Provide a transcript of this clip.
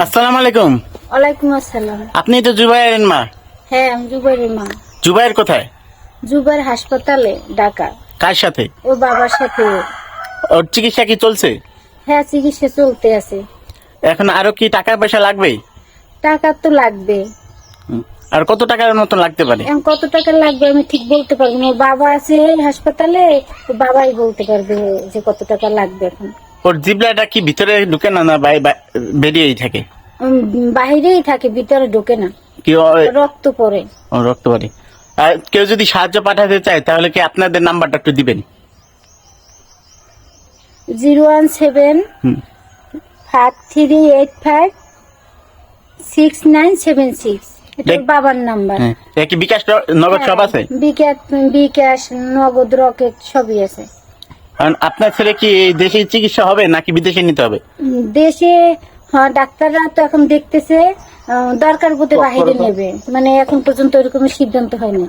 আসসালামু আলাইকুম। ওয়ালাইকুম আসসালাম। আপনি তো জুবাইরের মা? হ্যাঁ, আমি জুবাইরের মা। জুবাইর কোথায়? জুবাইর হাসপাতালে, ঢাকা। কার সাথে? ওর বাবার সাথে। ওর চিকিৎসা কি চলছে? হ্যাঁ, চিকিৎসা চলতে আছে। এখন আরো কি টাকা পয়সা লাগবে? টাকা তো লাগবে। আর কত টাকার মতন লাগতে পারে? এখন কত টাকা লাগবে আমি ঠিক বলতে পারবো না। ওর বাবা আছে হাসপাতালে, ওর বাবাই বলতে পারবে যে কত টাকা লাগবে এখন। ওর জিবলাটা কি ভিতরে ঢুকে না, না বেরিয়েই থাকে? বাহিরেই থাকে, ভিতরে ঢোকে না। কি রক্ত পড়ে। রক্ত পড়ে? আর কেউ যদি সাহায্য পাঠাতে চায় তাহলে কি আপনাদের নাম্বারটা একটু দিবেন? 01753856976। এটা ওর বাবার নাম্বার। হ্যাঁ, কি বিকাশ নগদ সব আছে? বিকাশ নগদ রকেট সবই আছে। কারণ আপনার ছেলে কি এই দেশে চিকিৎসা হবে নাকি বিদেশে নিতে হবে? দেশে, হ্যাঁ, ডাক্তাররা তো এখন দেখতেছে দরকার বোধে বাহিরে নেবে, মানে এখন পর্যন্ত ওইরকম সিদ্ধান্ত হয়নি।